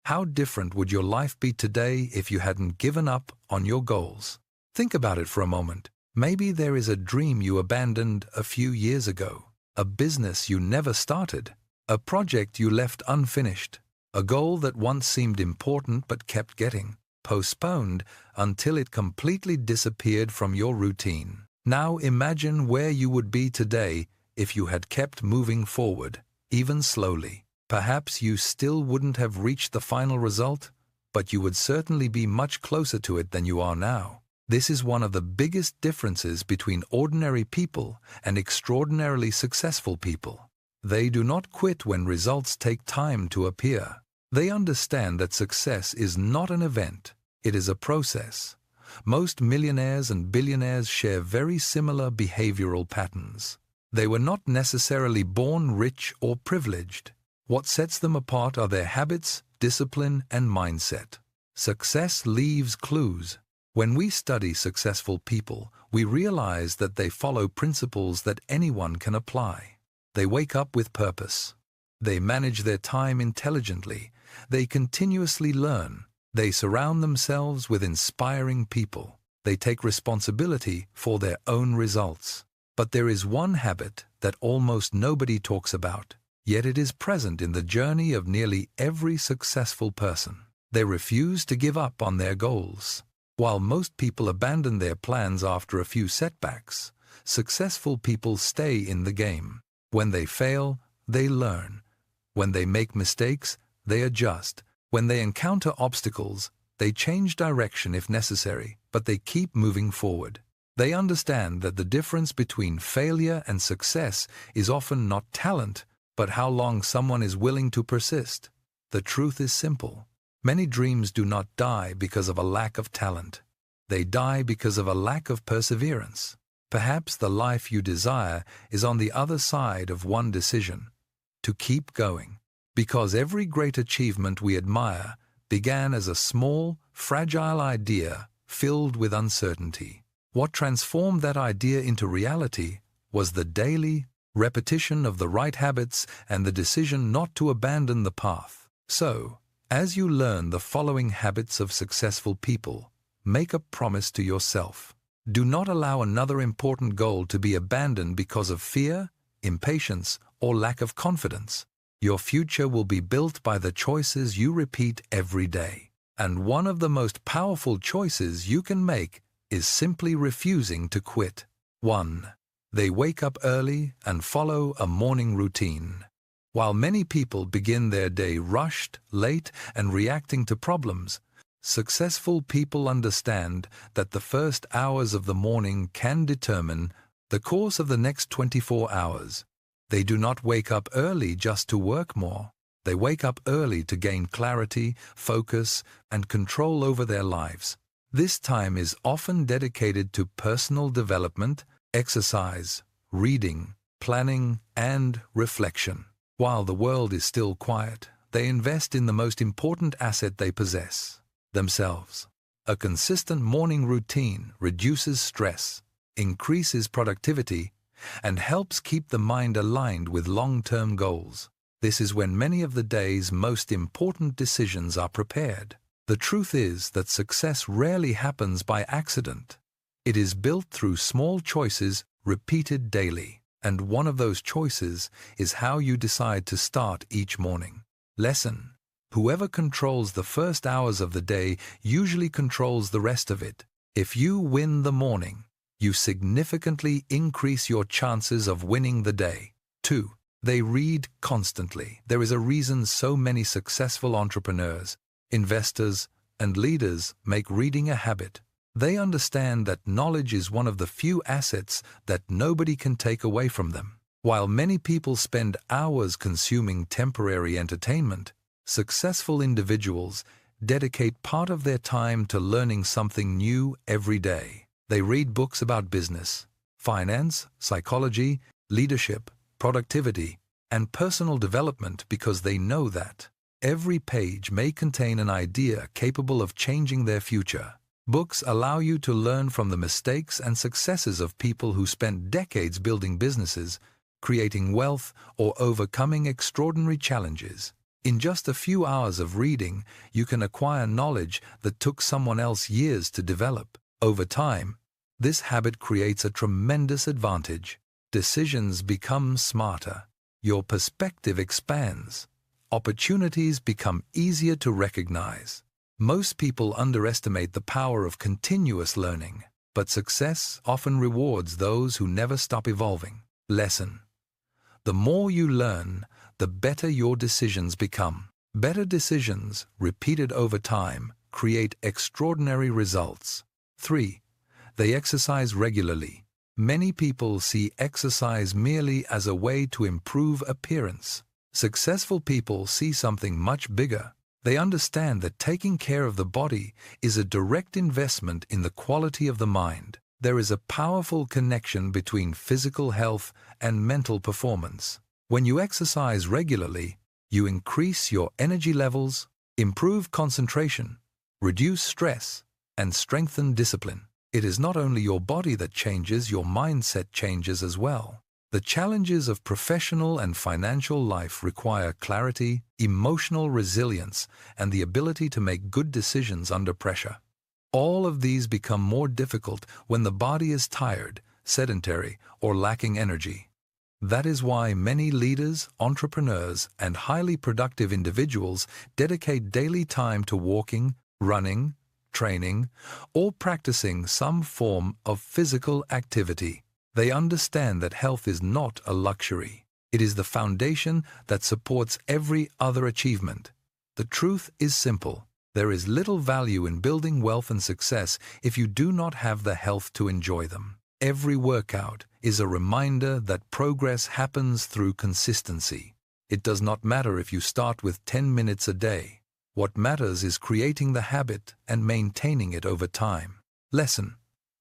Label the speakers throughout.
Speaker 1: How different would your life be today if you hadn't given up on your goals? Think about it for a moment. Maybe there is a dream you abandoned a few years ago, a business you never started, a project you left unfinished, a goal that once seemed important but kept getting postponed until it completely disappeared from your routine. Now imagine where you would be today if you had kept moving forward, even slowly. Perhaps you still wouldn't have reached the final result, but you would certainly be much closer to it than you are now. This is one of the biggest differences between ordinary people and extraordinarily successful people. They do not quit when results take time to appear. They understand that success is not an event, it is a process. Most millionaires and billionaires share very similar behavioral patterns. They were not necessarily born rich or privileged. What sets them apart are their habits, discipline, and mindset. Success leaves clues. When we study successful people, we realize that they follow principles that anyone can apply. They wake up with purpose. They manage their time intelligently. They continuously learn. They surround themselves with inspiring people. They take responsibility for their own results. But there is one habit that almost nobody talks about, yet it is present in the journey of nearly every successful person. They refuse to give up on their goals. While most people abandon their plans after a few setbacks, successful people stay in the game. When they fail, they learn. When they make mistakes, they adjust. When they encounter obstacles, they change direction if necessary, but they keep moving forward. They understand that the difference between failure and success is often not talent, but how long someone is willing to persist. The truth is simple. Many dreams do not die because of a lack of talent. They die because of a lack of perseverance. Perhaps the life you desire is on the other side of one decision: to keep going. Because every great achievement we admire began as a small, fragile idea filled with uncertainty. What transformed that idea into reality was the daily repetition of the right habits and the decision not to abandon the path. So, as you learn the following habits of successful people, make a promise to yourself. Do not allow another important goal to be abandoned because of fear, impatience, or lack of confidence. Your future will be built by the choices you repeat every day. And one of the most powerful choices you can make is simply refusing to quit. 1. They wake up early and follow a morning routine. While many people begin their day rushed, late, and reacting to problems, successful people understand that the first hours of the morning can determine the course of the next 24 hours. They do not wake up early just to work more. They wake up early to gain clarity, focus, and control over their lives. This time is often dedicated to personal development, exercise, reading, planning, and reflection. While the world is still quiet, they invest in the most important asset they possess: themselves. A consistent morning routine reduces stress, increases productivity, and helps keep the mind aligned with long-term goals. This is when many of the day's most important decisions are prepared. The truth is that success rarely happens by accident. It is built through small choices repeated daily, and one of those choices is how you decide to start each morning. Lesson: whoever controls the first hours of the day usually controls the rest of it. If you win the morning, you significantly increase your chances of winning the day. 2. They read constantly. There is a reason so many successful entrepreneurs, investors, and leaders make reading a habit. They understand that knowledge is one of the few assets that nobody can take away from them. While many people spend hours consuming temporary entertainment, successful individuals dedicate part of their time to learning something new every day. They read books about business, finance, psychology, leadership, productivity, and personal development because they know that every page may contain an idea capable of changing their future. Books allow you to learn from the mistakes and successes of people who spent decades building businesses, creating wealth, or overcoming extraordinary challenges. In just a few hours of reading, you can acquire knowledge that took someone else years to develop. Over time, this habit creates a tremendous advantage. Decisions become smarter. Your perspective expands. Opportunities become easier to recognize. Most people underestimate the power of continuous learning, but success often rewards those who never stop evolving. Lesson: the more you learn, the better your decisions become. Better decisions, repeated over time, create extraordinary results. 3. They exercise regularly. Many people see exercise merely as a way to improve appearance. Successful people see something much bigger. They understand that taking care of the body is a direct investment in the quality of the mind. There is a powerful connection between physical health and mental performance. When you exercise regularly, you increase your energy levels, improve concentration, reduce stress, and strengthen discipline. It is not only your body that changes, your mindset changes as well. The challenges of professional and financial life require clarity, emotional resilience, and the ability to make good decisions under pressure. All of these become more difficult when the body is tired, sedentary, or lacking energy. That is why many leaders, entrepreneurs, and highly productive individuals dedicate daily time to walking, running, training, or practicing some form of physical activity. They understand that health is not a luxury. It is the foundation that supports every other achievement. The truth is simple. There is little value in building wealth and success if you do not have the health to enjoy them. Every workout is a reminder that progress happens through consistency. It does not matter if you start with 10 minutes a day. What matters is creating the habit and maintaining it over time. Lesson: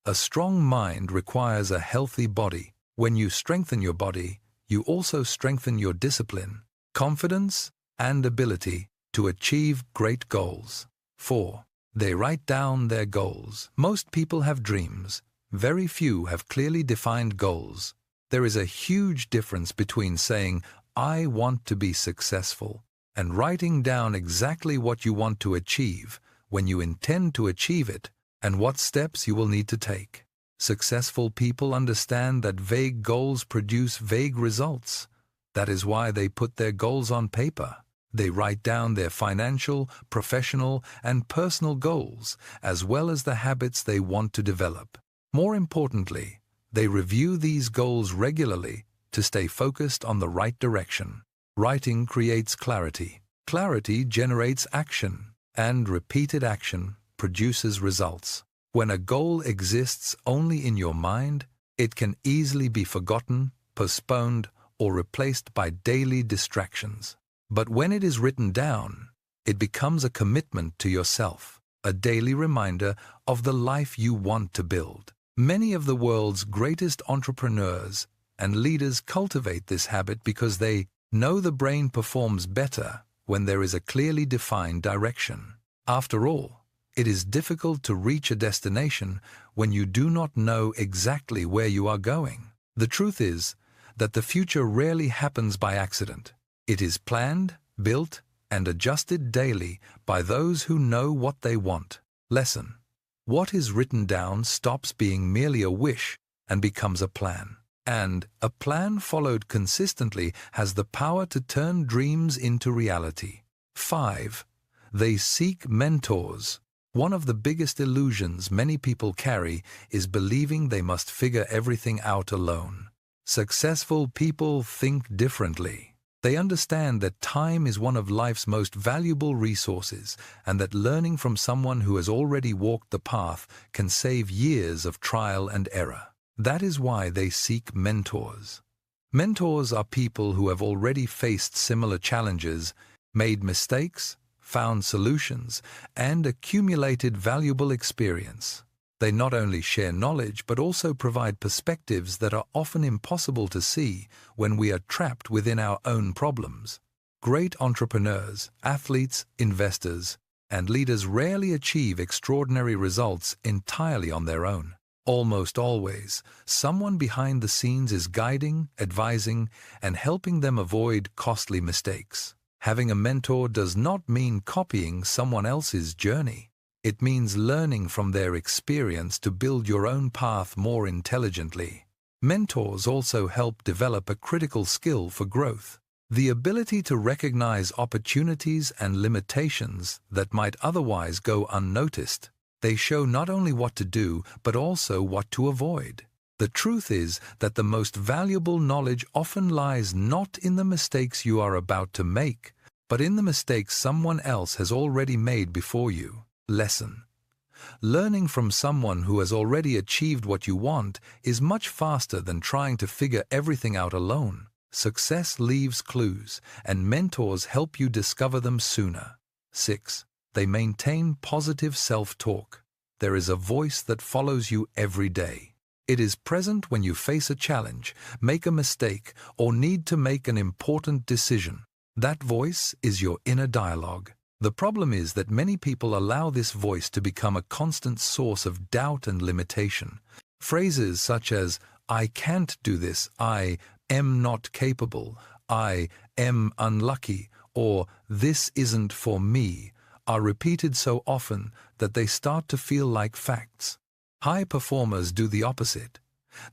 Speaker 1: a strong mind requires a healthy body. When you strengthen your body, you also strengthen your discipline, confidence, and ability to achieve great goals. 4. They write down their goals. Most people have dreams. Very few have clearly defined goals. There is a huge difference between saying, "I want to be successful," and writing down exactly what you want to achieve, when you intend to achieve it, and what steps you will need to take. Successful people understand that vague goals produce vague results. That is why they put their goals on paper. They write down their financial, professional, and personal goals, as well as the habits they want to develop. More importantly, they review these goals regularly to stay focused on the right direction. Writing creates clarity. Clarity generates action, and repeated action produces results. When a goal exists only in your mind, it can easily be forgotten, postponed, or replaced by daily distractions. But when it is written down, it becomes a commitment to yourself, a daily reminder of the life you want to build. Many of the world's greatest entrepreneurs and leaders cultivate this habit because they know the brain performs better when there is a clearly defined direction. After all, it is difficult to reach a destination when you do not know exactly where you are going. The truth is that the future rarely happens by accident. It is planned, built, and adjusted daily by those who know what they want. Lesson: what is written down stops being merely a wish and becomes a plan. And a plan followed consistently has the power to turn dreams into reality. 5. They seek mentors. One of the biggest illusions many people carry is believing they must figure everything out alone. Successful people think differently. They understand that time is one of life's most valuable resources, and that learning from someone who has already walked the path can save years of trial and error. That is why they seek mentors. Mentors are people who have already faced similar challenges, made mistakes, found solutions, and accumulated valuable experience. They not only share knowledge but also provide perspectives that are often impossible to see when we are trapped within our own problems. Great entrepreneurs, athletes, investors, and leaders rarely achieve extraordinary results entirely on their own. Almost always, someone behind the scenes is guiding, advising, and helping them avoid costly mistakes. Having a mentor does not mean copying someone else's journey. It means learning from their experience to build your own path more intelligently. Mentors also help develop a critical skill for growth, the ability to recognize opportunities and limitations that might otherwise go unnoticed. They show not only what to do, but also what to avoid. The truth is that the most valuable knowledge often lies not in the mistakes you are about to make, but in the mistakes someone else has already made before you. Lesson: learning from someone who has already achieved what you want is much faster than trying to figure everything out alone. Success leaves clues, and mentors help you discover them sooner. 6. They maintain positive self-talk. There is a voice that follows you every day. It is present when you face a challenge, make a mistake, or need to make an important decision. That voice is your inner dialogue. The problem is that many people allow this voice to become a constant source of doubt and limitation. Phrases such as, "I can't do this," "I am not capable," "I am unlucky," or "this isn't for me," are repeated so often that they start to feel like facts. High performers do the opposite.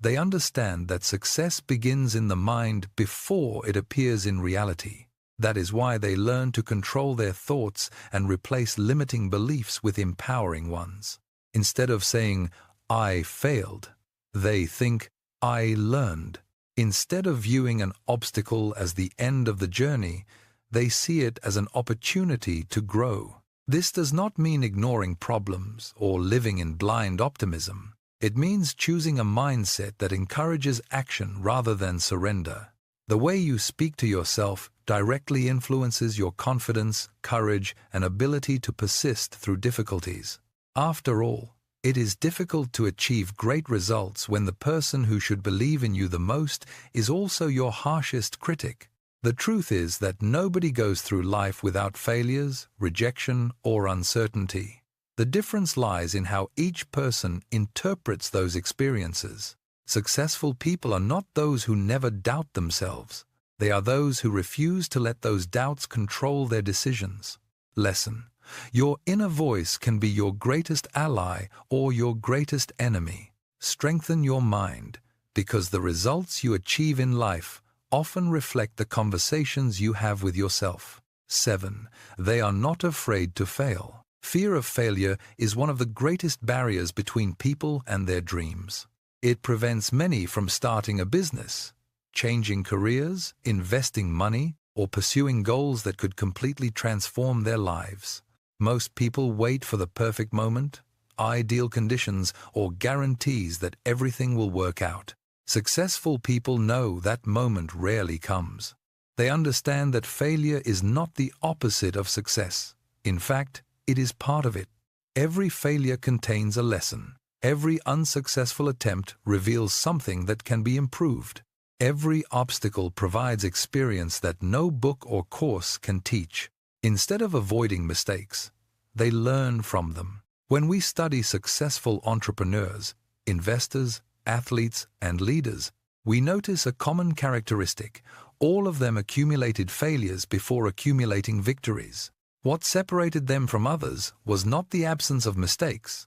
Speaker 1: They understand that success begins in the mind before it appears in reality. That is why they learn to control their thoughts and replace limiting beliefs with empowering ones. Instead of saying, "I failed," they think, "I learned." Instead of viewing an obstacle as the end of the journey, they see it as an opportunity to grow. This does not mean ignoring problems or living in blind optimism. It means choosing a mindset that encourages action rather than surrender. The way you speak to yourself directly influences your confidence, courage, and ability to persist through difficulties. After all, it is difficult to achieve great results when the person who should believe in you the most is also your harshest critic. The truth is that nobody goes through life without failures, rejection, or uncertainty. The difference lies in how each person interprets those experiences. Successful people are not those who never doubt themselves. They are those who refuse to let those doubts control their decisions. Lesson: your inner voice can be your greatest ally or your greatest enemy. Strengthen your mind, because the results you achieve in life often reflect the conversations you have with yourself. 7. They are not afraid to fail. Fear of failure is one of the greatest barriers between people and their dreams. It prevents many from starting a business, changing careers, investing money, or pursuing goals that could completely transform their lives. Most people wait for the perfect moment, ideal conditions, or guarantees that everything will work out. Successful people know that moment rarely comes. They understand that failure is not the opposite of success. In fact, it is part of it. Every failure contains a lesson. Every unsuccessful attempt reveals something that can be improved. Every obstacle provides experience that no book or course can teach. Instead of avoiding mistakes, they learn from them. When we study successful entrepreneurs, investors, athletes, and leaders, we notice a common characteristic. All of them accumulated failures before accumulating victories. What separated them from others was not the absence of mistakes,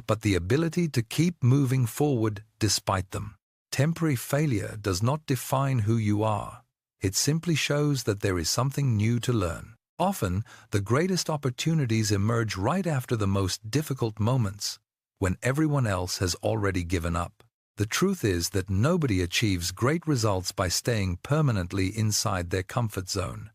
Speaker 1: but the ability to keep moving forward despite them. Temporary failure does not define who you are. It simply shows that there is something new to learn. Often, the greatest opportunities emerge right after the most difficult moments, when everyone else has already given up. The truth is that nobody achieves great results by staying permanently inside their comfort zone.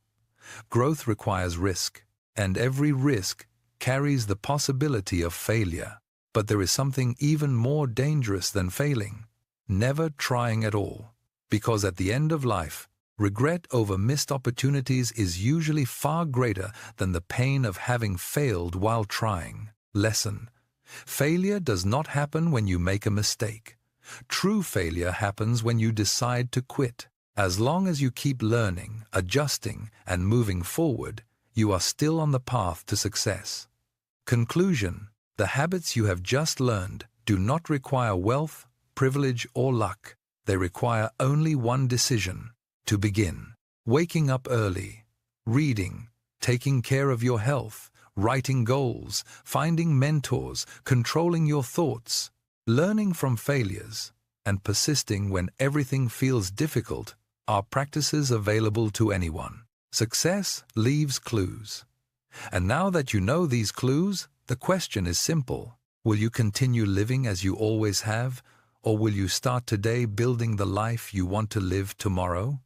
Speaker 1: Growth requires risk, and every risk carries the possibility of failure. But there is something even more dangerous than failing: never trying at all. Because at the end of life, regret over missed opportunities is usually far greater than the pain of having failed while trying. Lesson: failure does not happen when you make a mistake. True failure happens when you decide to quit. As long as you keep learning, adjusting, and moving forward, you are still on the path to success. Conclusion: the habits you have just learned do not require wealth, privilege, or luck. They require only one decision: to begin. Waking up early, Reading, taking care of your health, writing goals, finding mentors, controlling your thoughts, learning from failures, and persisting when everything feels difficult are practices available to anyone. Success leaves clues. And now that you know these clues, the question is simple. Will you continue living as you always have, or will you start today building the life you want to live tomorrow?